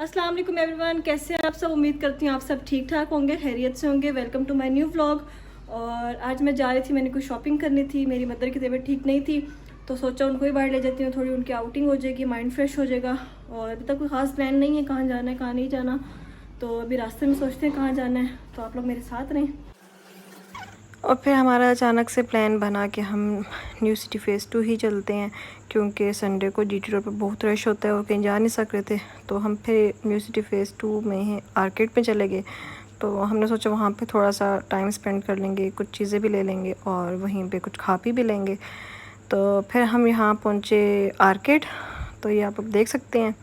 अस्सलाम वालेकुम एवरीवन, कैसे हैं आप सब। उम्मीद करती हूँ आप सब ठीक ठाक होंगे, खैरियत से होंगे। Welcome to my new vlog. और आज मैं जा रही थी, मैंने कुछ शॉपिंग करनी थी। मेरी मदर की तबीयत ठीक नहीं थी तो सोचा उनको ही बाहर ले जाती हूँ, थोड़ी उनकी आउटिंग हो जाएगी, माइंड फ्रेश हो जाएगा। और अभी तक कोई ख़ास प्लान नहीं है कहाँ जाना है कहाँ नहीं जाना, तो अभी रास्ते में सोचते हैं कहाँ जाना है, तो आप लोग मेरे साथ रहें। और फिर हमारा अचानक से प्लान बना कि हम न्यू सिटी फ़ेज़ 2 ही चलते हैं, क्योंकि संडे को जीटी रोड पर बहुत रश होता है और कहीं जा नहीं सक रहे थे। तो हम फिर न्यू सिटी फ़ेज़ 2 में ही आर्केड में चले गए। तो हमने सोचा वहाँ पे थोड़ा सा टाइम स्पेंड कर लेंगे, कुछ चीज़ें भी ले लेंगे और वहीं पे कुछ खा पी भी लेंगे। तो फिर हम यहाँ पहुँचे आर्केड। तो ये आप लोग देख सकते हैं,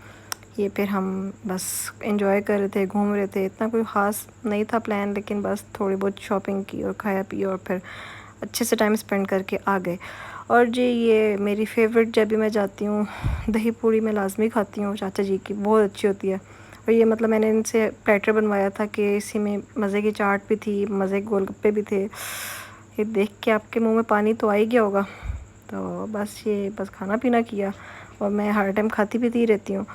ये फिर हम बस एंजॉय कर रहे थे, घूम रहे थे। इतना कोई ख़ास नहीं था प्लान, लेकिन बस थोड़ी बहुत शॉपिंग की और खाया पिया और फिर अच्छे से टाइम स्पेंड करके आ गए। और जी ये मेरी फेवरेट, जब भी मैं जाती हूँ दही पूड़ी मैं लाजमी खाती हूँ चाचा जी की, बहुत अच्छी होती है। और ये मतलब मैंने इनसे प्लेटर बनवाया था कि इसी में मज़े की चाट भी थी, मज़े के गोलगप्पे भी थे। ये देख के आपके मुँह में पानी तो आ ही गया होगा। तो बस खाना पीना किया और मैं हर टाइम खाती पीती ही रहती हूँ।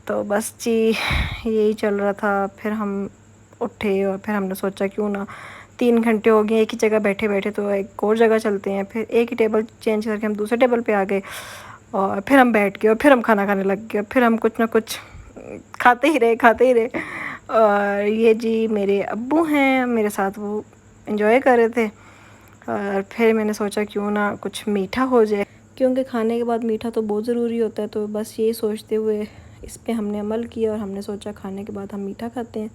तो बस जी यही चल रहा था। फिर हम उठे और फिर हमने सोचा क्यों ना, 3 घंटे हो गए एक ही जगह बैठे बैठे, तो एक और जगह चलते हैं। फिर एक ही टेबल चेंज करके हम दूसरे टेबल पे आ गए और फिर हम बैठ गए और फिर हम खाना खाने लग गए। फिर हम कुछ ना कुछ खाते ही रहे। और ये जी मेरे अब्बू हैं मेरे साथ, वो एंजॉय कर रहे थे। और फिर मैंने सोचा क्यों ना कुछ मीठा हो जाए, क्योंकि खाने के बाद मीठा तो बहुत ज़रूरी होता है। तो बस यही सोचते हुए इस पे हमने अमल किया और हमने सोचा खाने के बाद हम मीठा खाते हैं।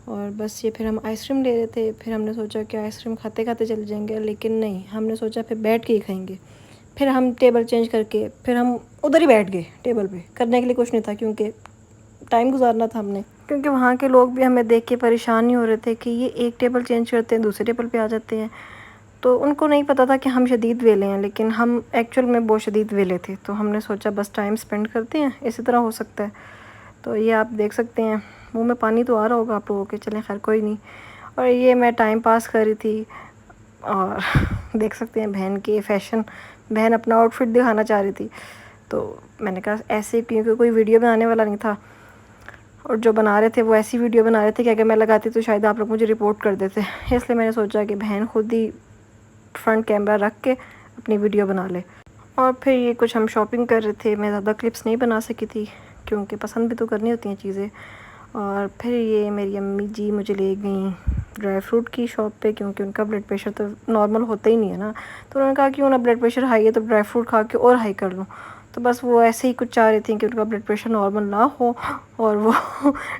और बस ये फिर हम आइसक्रीम ले रहे थे। फिर हमने सोचा कि आइसक्रीम खाते खाते चले जाएंगे, लेकिन नहीं, हमने सोचा फिर बैठ के ही खाएंगे। फिर हम टेबल चेंज करके फिर हम उधर ही बैठ गए टेबल पे। करने के लिए कुछ नहीं था, क्योंकि टाइम गुजारना था हमने। क्योंकि वहाँ के लोग भी हमें देख के परेशान नहीं हो रहे थे कि ये एक टेबल चेंज करते हैं दूसरे टेबल पे आ जाते हैं। तो उनको नहीं पता था कि हम शदीद वेले हैं, लेकिन हम एक्चुअल में बहुत शदीद वेले थे। तो हमने सोचा बस टाइम स्पेंड करते हैं, इसी तरह हो सकता है। तो ये आप देख सकते हैं, मुंह में पानी तो आ रहा होगा आप लोगों के, चलें खैर कोई नहीं। और ये मैं टाइम पास कर रही थी और देख सकते हैं बहन के फैशन, बहन अपना आउटफिट दिखाना चाह रही थी। तो मैंने कहा ऐसे, क्योंकि कोई वीडियो बनाने वाला नहीं था और जो बना रहे थे वो ऐसी वीडियो बना रहे थे कि अगर मैं लगाती तो शायद आप लोग मुझे रिपोर्ट कर देते। इसलिए मैंने सोचा कि बहन खुद ही फ्रंट कैमरा रख के अपनी वीडियो बना ले। और फिर ये कुछ हम शॉपिंग कर रहे थे। मैं ज़्यादा क्लिप्स नहीं बना सकी थी, क्योंकि पसंद भी तो करनी होती हैं चीज़ें। और फिर ये मेरी अम्मी जी मुझे ले गई ड्राई फ्रूट की शॉप पे, क्योंकि उनका ब्लड प्रेशर तो नॉर्मल होता ही नहीं है ना। तो उन्होंने कहा क्यों ना, ब्लड प्रेशर हाई है तो ड्राई फ्रूट खा के और हाई कर लूँ। तो बस वो ऐसे ही कुछ चाह रही थी कि उनका ब्लड प्रेशर नॉर्मल ना हो और वो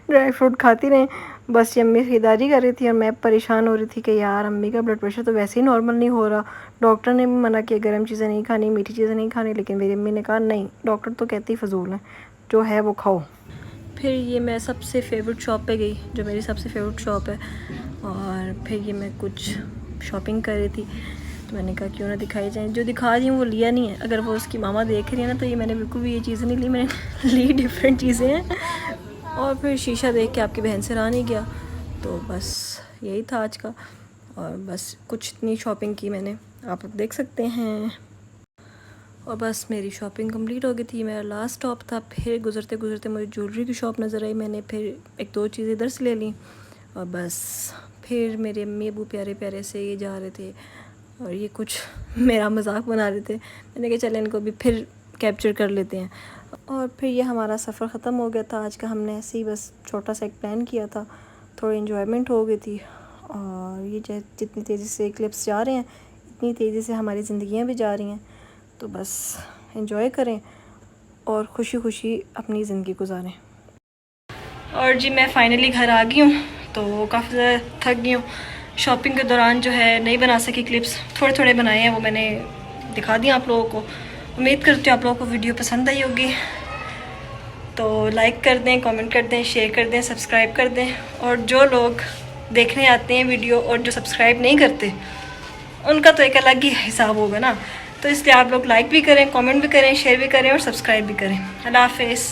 ड्राई फ्रूट खाती रहें। बस ये अम्मी ख़रीदारी कर रही थी और मैं परेशान हो रही थी कि यार अम्मी का ब्लड प्रेशर तो वैसे ही नॉर्मल नहीं हो रहा। डॉक्टर ने भी मना किया गर्म चीज़ें नहीं खानी, मीठी चीज़ें नहीं खानी, लेकिन मेरी अम्मी ने कहा नहीं, डॉक्टर तो कहते ही फजूल है, जो है वो खाओ। फिर ये मैं सबसे फेवरेट शॉप पे गई, जो मेरी सबसे फेवरेट शॉप है। और फिर ये मैं कुछ शॉपिंग कर रही थी, तो मैंने कहा क्यों ना दिखाई जाए। जो दिखा रही हूँ वो लिया नहीं है, अगर वो उसकी मामा देख रही है ना तो ये मैंने बिल्कुल भी ये चीज़ें नहीं ली, मैंने ली डिफरेंट चीज़ें हैं। और फिर शीशा देख के आपकी बहन से रहा नहीं गया, तो बस यही था आज का। और बस कुछ इतनी शॉपिंग की मैंने, आप देख सकते हैं। और बस मेरी शॉपिंग कंप्लीट हो गई थी, मेरा लास्ट स्टॉप था। फिर गुजरते गुजरते मुझे ज्वेलरी की शॉप नज़र आई, मैंने फिर एक दो चीज़ें इधर से ले ली। और बस फिर मेरे अम्मी अबू प्यारे प्यारे से ये जा रहे थे और ये कुछ मेरा मजाक बना रहे थे। मैंने कहा चलें इनको भी फिर कैप्चर कर लेते हैं। और फिर ये हमारा सफ़र ख़त्म हो गया था आज का। हमने ऐसे ही बस छोटा सा एक प्लान किया था, थोड़ी इन्जॉयमेंट हो गई थी। और ये जितनी तेज़ी से क्लिप्स जा रहे हैं, इतनी तेज़ी से हमारी ज़िंदगियाँ भी जा रही हैं। तो बस एंजॉय करें और खुशी खुशी अपनी ज़िंदगी गुजारें। और जी मैं फ़ाइनली घर आ गई हूँ, तो काफ़ी ज़्यादा थक गई हूँ। शॉपिंग के दौरान जो है नहीं बना सकी क्लिप्स, थोड़े थोड़े बनाए हैं, वो मैंने दिखा दिया आप लोगों को। उम्मीद करती हूँ आप लोगों को वीडियो पसंद आई होगी। तो लाइक कर दें, कमेंट कर दें, शेयर कर दें, सब्सक्राइब कर दें। और जो लोग देखने आते हैं वीडियो और जो सब्सक्राइब नहीं करते, उनका तो एक अलग ही हिसाब होगा ना। तो इसलिए आप लोग लाइक भी करें, कमेंट भी करें, शेयर भी करें और सब्सक्राइब भी करें। अल्लाह हाफ़िज़।